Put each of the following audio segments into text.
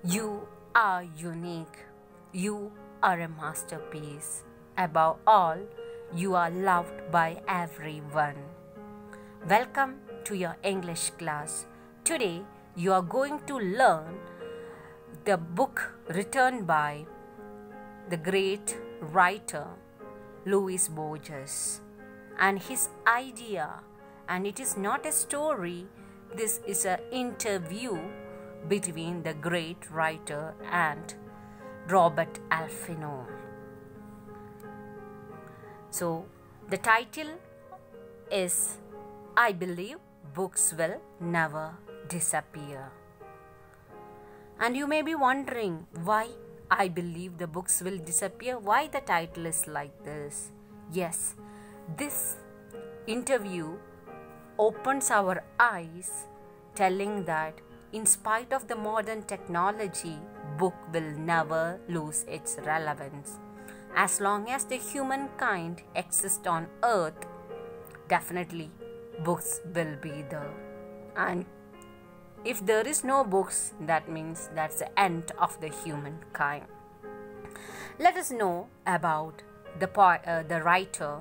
You are unique. You are a masterpiece. Above all, you are loved by everyone. Welcome to your English class. Today, you are going to learn the book written by the great writer Luis Borges and his idea. And it is not a story, this is an interview between the great writer and Robert Alfino. So, the title is I Believe Books Will Never Disappear. And you may be wondering why I believe the books will disappear, why the title is like this. Yes, this interview opens our eyes telling that in spite of the modern technology, book will never lose its relevance. As long as the humankind exists on earth, definitely books will be there. And if there is no books, that means that's the end of the humankind. Let us know about the writer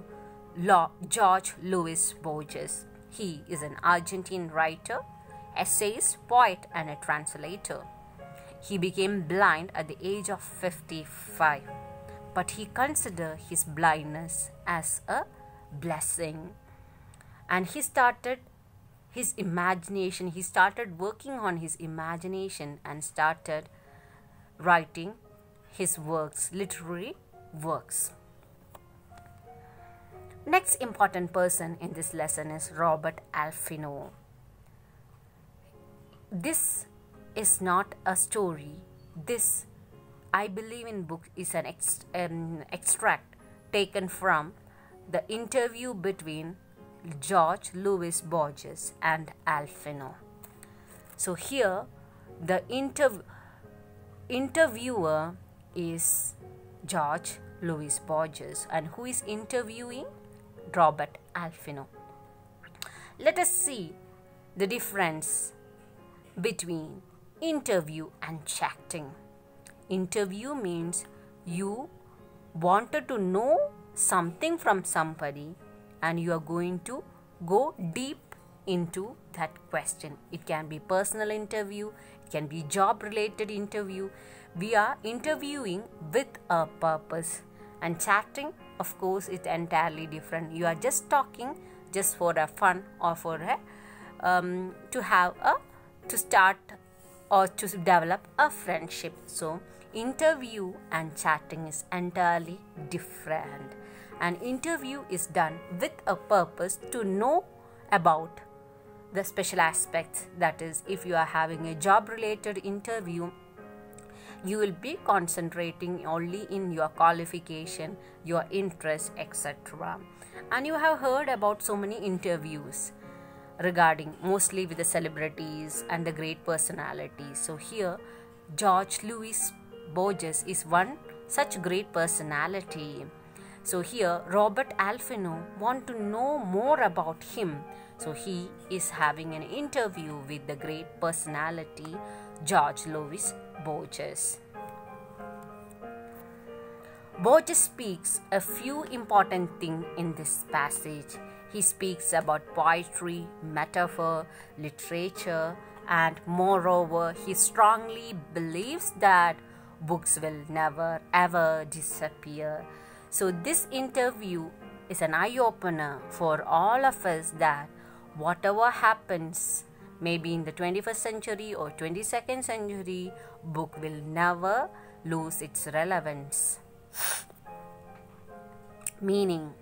Jorge Luis Borges. He is an Argentine writer, essayist, poet, and a translator. He became blind at the age of 55, but he considered his blindness as a blessing. And he started working on his imagination and started writing his works, literary works. Next important person in this lesson is Robert Alfino. This is not a story. This, I believe in book, is an extract taken from the interview between Jorge Luis Borges and Alfino. So here, the interviewer is Jorge Luis Borges, and who is interviewing? Robert Alfino. Let us see the difference between interview and chatting. Interview means you wanted to know something from somebody and you are going to go deep into that question. It can be personal interview, it can be job related interview. We are interviewing with a purpose, and chatting, of course, is entirely different. You are just talking just for a fun or for a to start or to develop a friendship. So interview and chatting is entirely different. An interview is done with a purpose to know about the special aspects. That is, if you are having a job related interview, you will be concentrating only in your qualification, your interest, etc. And you have heard about so many interviews regarding mostly with the celebrities and the great personalities. So here, Jorge Luis Borges is one such great personality. So here, Robert Alfino want to know more about him. So he is having an interview with the great personality, Jorge Luis Borges. Borges speaks a few important things in this passage. He speaks about poetry, metaphor, literature, and moreover, he strongly believes that books will never ever disappear. So this interview is an eye-opener for all of us that whatever happens, maybe in the 21st century or 22nd century, book will never lose its relevance. Meaning,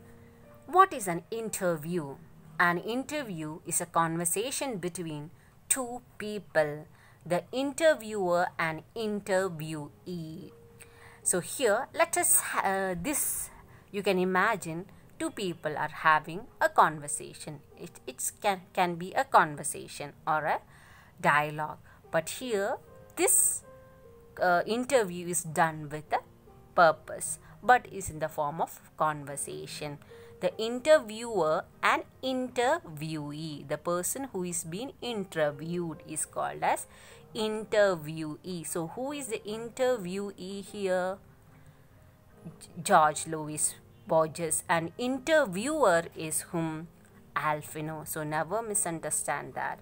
what is an interview? An interview is a conversation between two people, the interviewer and interviewee. So here, let us you can imagine two people are having a conversation. It can be a conversation or a dialogue. But here, this interview is done with a purpose, but is in the form of conversation. The interviewer and interviewee, the person who is being interviewed, is called as interviewee. So who is the interviewee here? George Louis Borges, and interviewer is whom? Alfino. So never misunderstand that.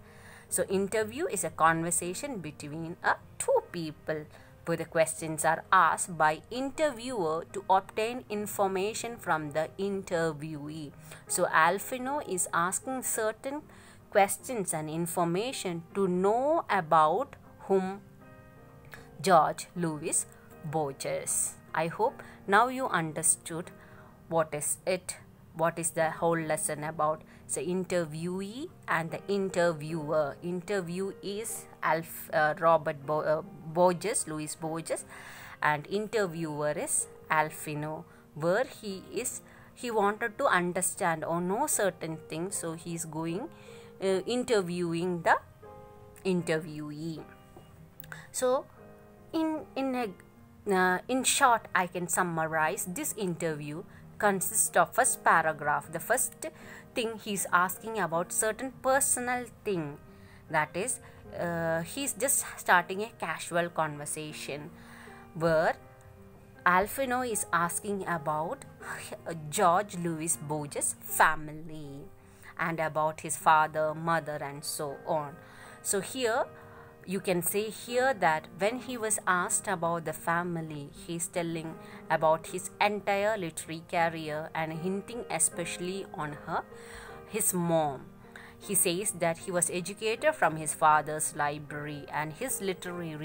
So interview is a conversation between two people where the questions are asked by interviewer to obtain information from the interviewee. So Alfino is asking certain questions and information to know about whom? George Louis Borges. I hope now you understood what is it, what is the whole lesson about. So interviewee and the interviewer. Interview is Borges, Louis Borges, and interviewer is Alfino, where he wanted to understand or know certain things, so he is going interviewing the interviewee. So in short, I can summarize this interview consists of first paragraph. The first thing he's asking about certain personal thing, that is he's just starting a casual conversation where Alfino is asking about George Louis Borges' family and about his father, mother, and so on. So here you can say here that when he was asked about the family, he's telling about his entire literary career and hinting especially on his mom. He says that he was educated from his father's library, and his first literary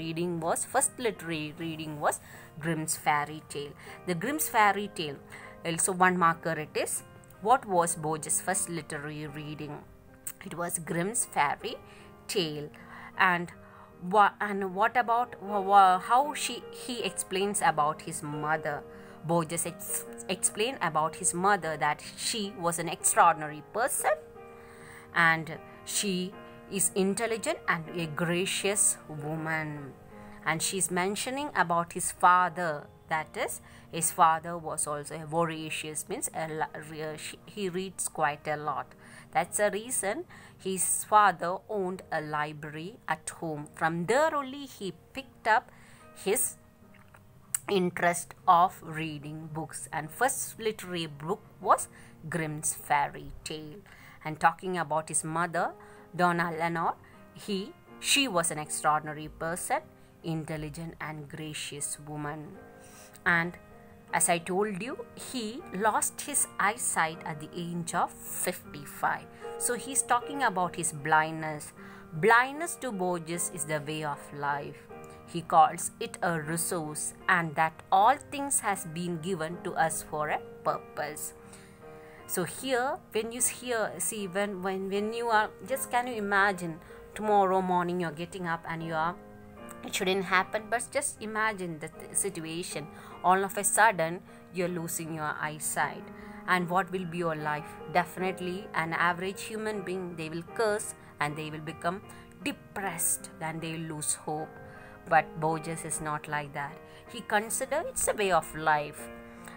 reading was Grimm's Fairy Tale. The Grimm's Fairy Tale, also one marker it is. What was Borges' first literary reading? It was Grimm's Fairy Tale. And what about how he explains about his mother? Borges explained about his mother that she was an extraordinary person and she is intelligent and a gracious woman. And she's mentioning about his father, that is, his father was also a voracious, means he reads quite a lot. That's the reason his father owned a library at home. From there only he picked up his interest of reading books, and first literary book was Grimm's Fairy Tale. And talking about his mother, Donna Leonore, she was an extraordinary person, intelligent and gracious woman. And as I told you, he lost his eyesight at the age of 55. So he's talking about his blindness. Blindness to Borges is the way of life. He calls it a resource, and that all things has been given to us for a purpose. So here, when you when you are, just can you imagine tomorrow morning you're getting up and it shouldn't happen, but just imagine the situation. All of a sudden, you're losing your eyesight. And what will be your life? Definitely, an average human being, they will curse and they will become depressed and they will lose hope. But Borges is not like that. He considers it's a way of life.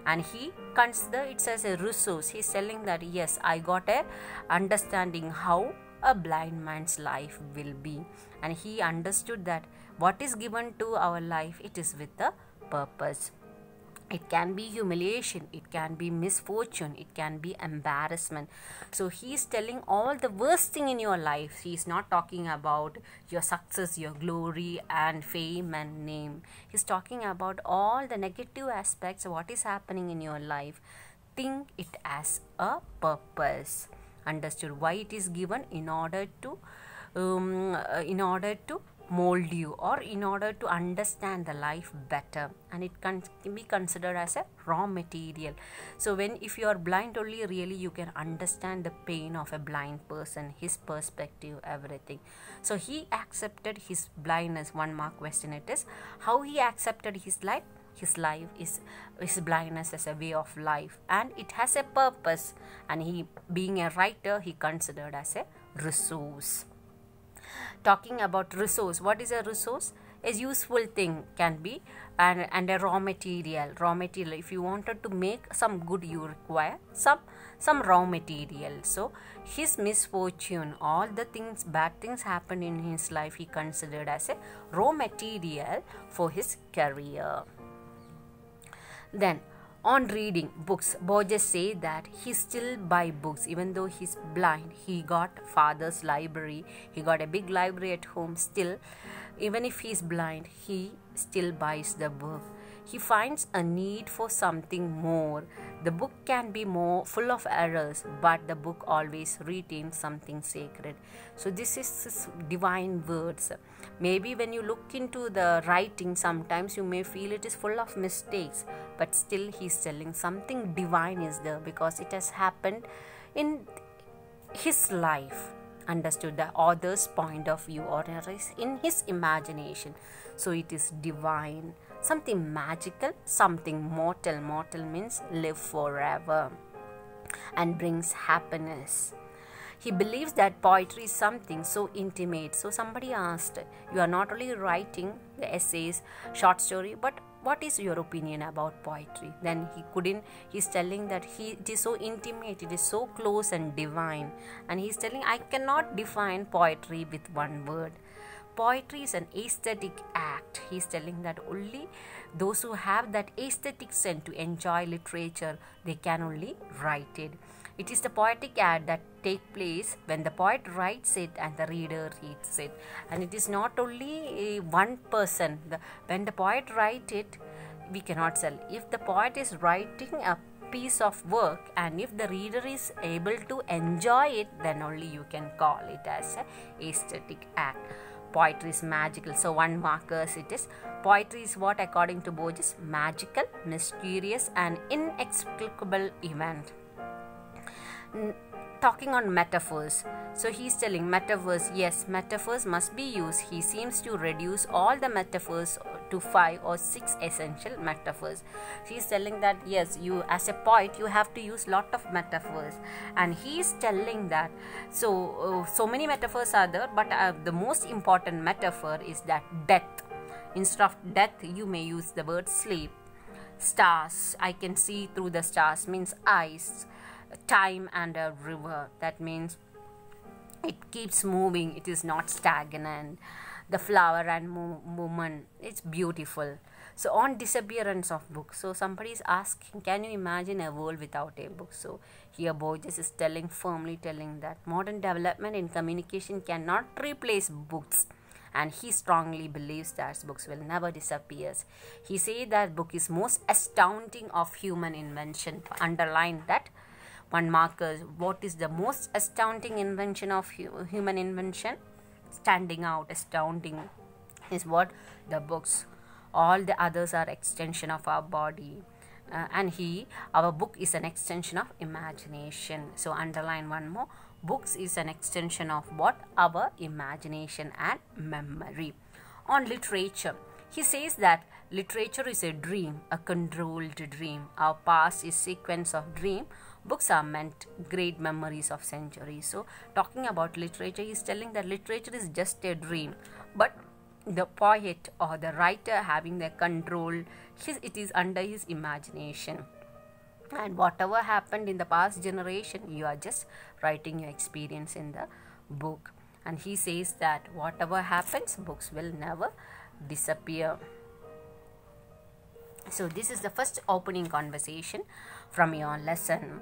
And he considers it as a resource. He's telling that, yes, I got a understanding how a blind man's life will be. And he understood that what is given to our life, it is with a purpose. It can be humiliation, it can be misfortune, it can be embarrassment. So he is telling all the worst thing in your life. He is not talking about your success, your glory and fame and name. He is talking about all the negative aspects of what is happening in your life. Think it as a purpose. Understood why it is given? In order to mold you, or in order to understand the life better, and it can be considered as a raw material. So if you are blind only, really you can understand the pain of a blind person, his perspective, everything. So he accepted his blindness. 1 mark question it is. How he accepted his life? His blindness as a way of life, and it has a purpose, and he, being a writer, he considered as a resource. Talking about resource, what is a resource? A useful thing can be, and a raw material. If you wanted to make some good, you require some some raw material. So his misfortune, all the things, bad things happened in his life, he considered as a raw material for his career. Then on reading books, Borges say that he still buy books even though he's blind. He got father's library, he got a big library at home. Still, even if he's blind, he still buys the book. He finds a need for something more. The book can be more full of errors, but the book always retains something sacred. So this is his divine words. Maybe when you look into the writing, sometimes you may feel it is full of mistakes, but still he's telling something divine is there because it has happened in his life, understood the author's point of view, or in his imagination. So it is divine, something magical, something mortal. Mortal means live forever and brings happiness. He believes that poetry is something so intimate. So somebody asked, you are not only writing the essays, short story, but what is your opinion about poetry? Then he's telling that it is so intimate, it is so close and divine. And he's telling, I cannot define poetry with one word. Poetry is an aesthetic act. He's telling that only those who have that aesthetic sense to enjoy literature, they can only write it. It is the poetic act that takes place when the poet writes it and the reader reads it. And it is not only one person. When the poet writes it, we cannot sell. If the poet is writing a piece of work and if the reader is able to enjoy it, then only you can call it as an aesthetic act. Poetry is magical. So one markers it is. Poetry is what, according to Borges? Magical, mysterious and inexplicable event. Talking on metaphors. So he's telling metaphors, yes, metaphors must be used. He seems to reduce all the metaphors to 5 or 6 essential metaphors. He's telling that yes, you as a poet, you have to use lot of metaphors. And he's telling that so many metaphors are there, but the most important metaphor is that death. Instead of death, you may use the word sleep. Stars, I can see through the stars, means eyes. Time and a river, that means it keeps moving, it is not stagnant. The flower and movement, it's beautiful. So on disappearance of books, so somebody is asking, can you imagine a world without a book? So here Borges is firmly telling that modern development in communication cannot replace books, and he strongly believes that books will never disappear. He says that book is most astounding of human invention. Underline that one marker. What is the most astounding invention of human invention? Standing out, astounding is what? The books. All the others are extension of our body, and our book is an extension of imagination. So underline one more. Books is an extension of what? Our imagination and memory. On literature, he says that literature is a dream, a controlled dream. Our past is sequence of dream. Books are meant great memories of centuries. So talking about literature, he is telling that literature is just a dream, but the poet or the writer having the control, it is under his imagination. And whatever happened in the past generation, you are just writing your experience in the book. And he says that whatever happens, books will never disappear. So this is the first opening conversation from your lesson.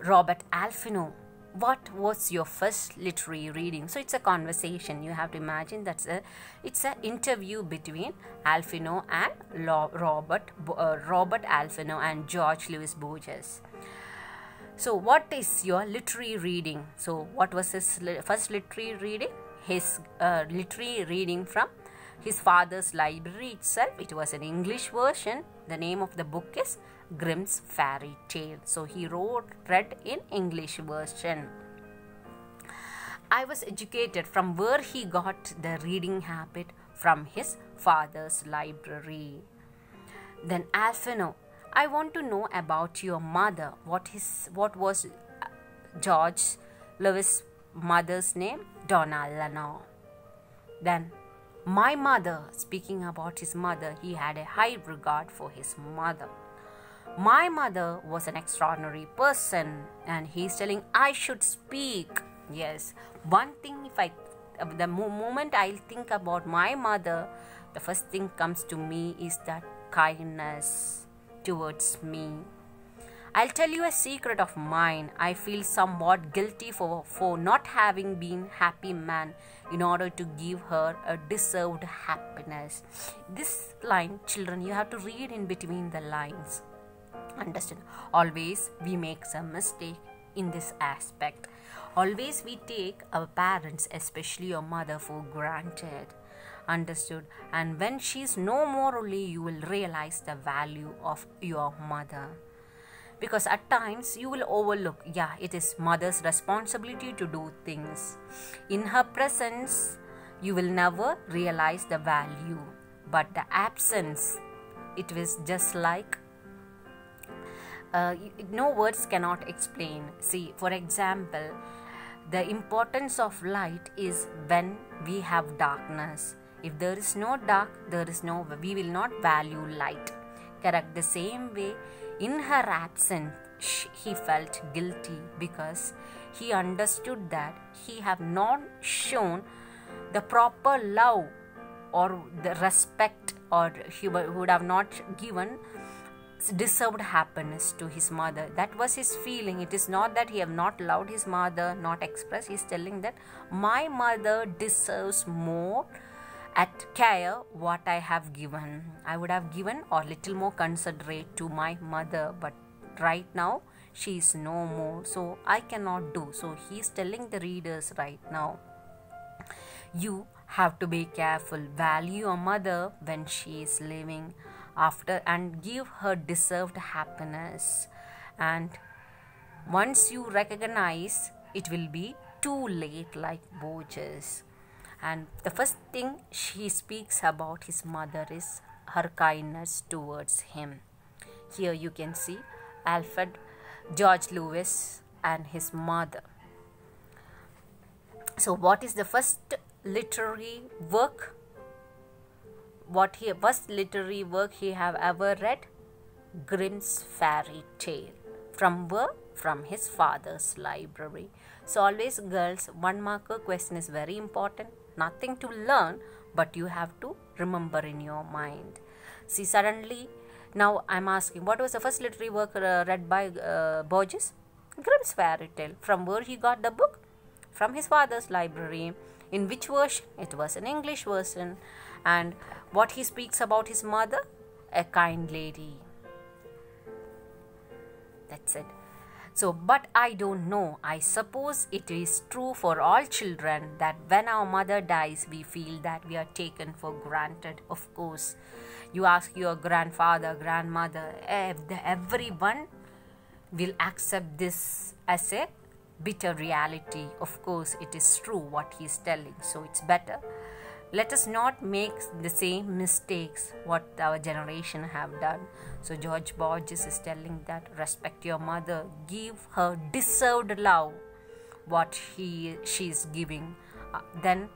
Robert Alfino, what was your first literary reading? So it's a conversation. You have to imagine it's an interview between Alfino and Robert Alfino and George Louis Borges. So what is your literary reading? So what was his first literary reading? His literary reading from his father's library itself. It was an English version. The name of the book is Grimm's Fairy Tale. So he read in English version. I was educated. From where he got the reading habit? From his father's library. Then Alfino, I want to know about your mother. What was George Louis' mother's name? Donna Lenore. Then my mother, speaking about his mother, he had a high regard for his mother. My mother was an extraordinary person, and he's telling I should speak. Yes, one thing, if I the moment I think about my mother, the first thing comes to me is that kindness towards me. I'll tell you a secret of mine. I feel somewhat guilty for not having been happy man in order to give her a deserved happiness. This line, children, you have to read in between the lines. Understand? Always we make some mistake in this aspect. Always we take our parents, especially your mother, for granted. Understood? And when she's no more, only you will realize the value of your mother. Because at times you will overlook, it is mother's responsibility to do things. In her presence, you will never realize the value. But the absence, it was just like no words cannot explain. See, for example, the importance of light is when we have darkness. If there is no dark, we will not value light. Correct? The same way, in her absence, he felt guilty because he understood that he have not shown the proper love or the respect, or he would have not given deserved happiness to his mother. That was his feeling. It is not that he have not loved his mother, not expressed. He is telling that my mother deserves more at care what I have given. I would have given or little more considerate to my mother, but right now she is no more, so I cannot do. So he is telling the readers right now, you have to be careful. Value your mother when she is living after, and give her deserved happiness. And once you recognize, it will be too late, like Borges. And the first thing she speaks about his mother is her kindness towards him. Here you can see Alfred George Lewis and his mother. So what is the first literary work? First literary work he have ever read? Grimm's Fairy Tale. From where? From his father's library. So always, girls, 1 marker question is very important. Nothing to learn, but you have to remember in your mind. See, suddenly now I'm asking, what was the first literary work read by Borges? Grimm's Fairy Tale. From where he got the book? From his father's library. In which version? It was an English version. And what he speaks about his mother? A kind lady. That's it. So, but I don't know. I suppose it is true for all children that when our mother dies, we feel that we are taken for granted. Of course, you ask your grandfather, grandmother, everyone will accept this as a bitter reality. Of course, it is true what he is telling. So, it's better. Let us not make the same mistakes what our generation have done. So George Borges is telling that respect your mother, give her deserved love what she is giving. Then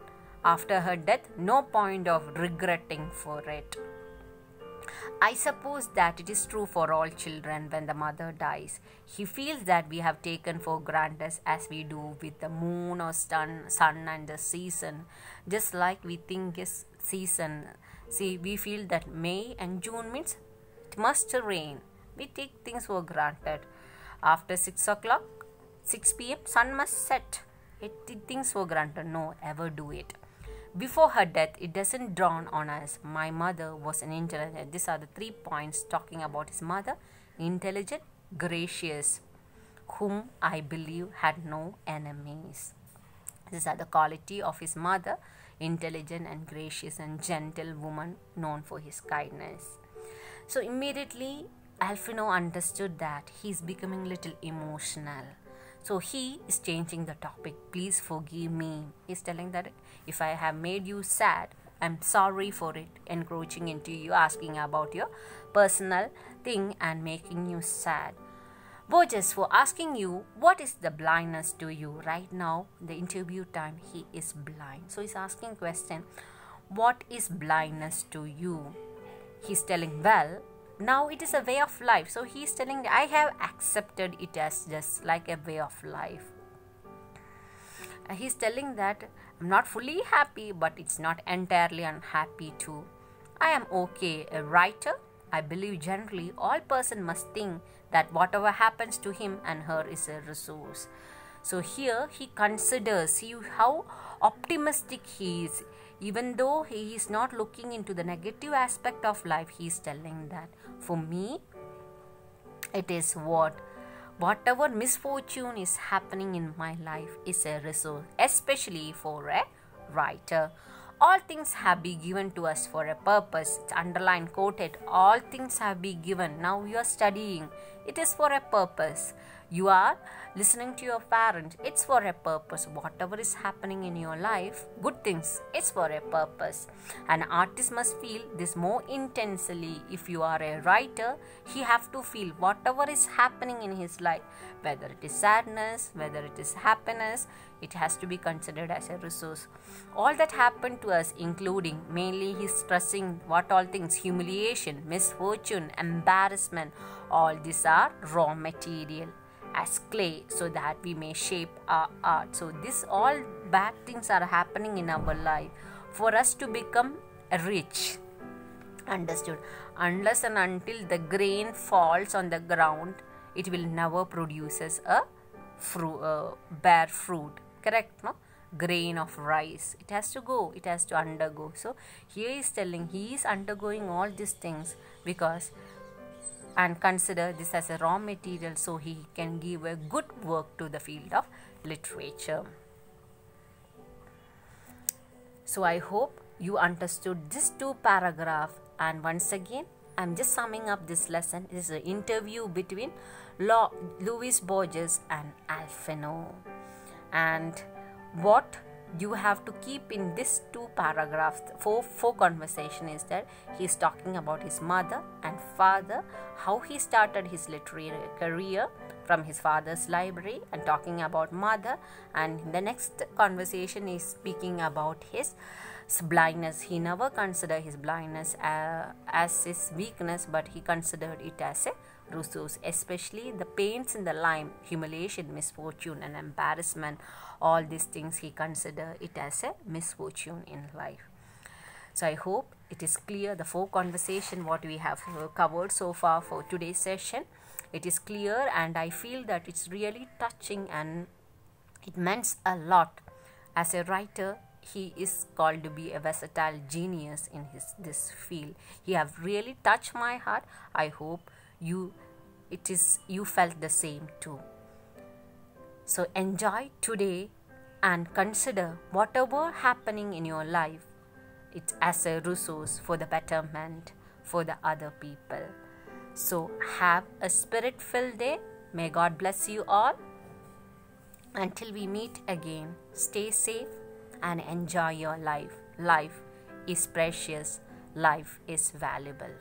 after her death, no point of regretting for it. I suppose that it is true for all children when the mother dies. He feels that we have taken for granted as we do with the moon or sun and the season. Just like we think is season. See, we feel that May and June means it must rain. We take things for granted. After 6 o'clock, 6 p.m., sun must set. It things for granted. No, ever do it. Before her death, it doesn't dawn on us. My mother was an intelligent. These are the 3 points talking about his mother. Intelligent, gracious, whom I believe had no enemies. These are the quality of his mother. Intelligent and gracious and gentle woman known for his kindness. So immediately, Alfino understood that he is becoming little emotional. So he is changing the topic. Please forgive me. He's telling that if I have made you sad, I'm sorry for it, encroaching into you, asking about your personal thing and making you sad. Borges for asking you, what is the blindness to you? Right now, the interview time, he is blind. So he's asking question, what is blindness to you? He's telling, well, now it is a way of life. So he is telling, I have accepted it as just like a way of life. He's telling that I'm not fully happy, but it's not entirely unhappy too. I am okay. A writer, I believe generally all person must think that whatever happens to him and her is a resource. So here he considers, see how optimistic he is. Even though he is not looking into the negative aspect of life, he is telling that for me, it is whatever misfortune is happening in my life is a resource, especially for a writer. All things have been given to us for a purpose. It's underlined, quoted. All things have been given. Now you are studying. It is for a purpose. You are listening to your parents. It's for a purpose. Whatever is happening in your life, good things, it's for a purpose. An artist must feel this more intensely. If you are a writer, he have to feel whatever is happening in his life, whether it is sadness, whether it is happiness, it has to be considered as a resource. All that happened to us, including mainly his stressing what all things, humiliation, misfortune, embarrassment, all these are raw material as clay so that we may shape our art. So this all bad things are happening in our life for us to become rich. Understood? Unless and until the grain falls on the ground, it will never produces a bare fruit. Correct? No? Grain of rice, it has to go, it has to undergo. So here he is telling he is undergoing all these things because, and consider this as a raw material so he can give a good work to the field of literature. So I hope you understood this 2 paragraphs, and once again I'm just summing up this lesson. This is an interview between Luis Borges and Alfino, and what you have to keep in this 2 paragraphs, four conversation is that he is talking about his mother and father, how he started his literary career from his father's library, and talking about mother, and the next conversation is speaking about his blindness. He never considered his blindness as his weakness, but he considered it as a resource, especially the pains in the life, humiliation, misfortune and embarrassment. All these things he considered it as a misfortune in life. So I hope it is clear, the 4 conversation what we have covered so far for today's session. It is clear, and I feel that it's really touching and it means a lot. As a writer, he is called to be a versatile genius in this field. He have really touched my heart. I hope you felt the same too. So enjoy today and consider whatever happening in your life, it's as a resource for the betterment for the other people. So have a spirit-filled day. May God bless you all. Until we meet again, stay safe and enjoy your life. Life is precious. Life is valuable.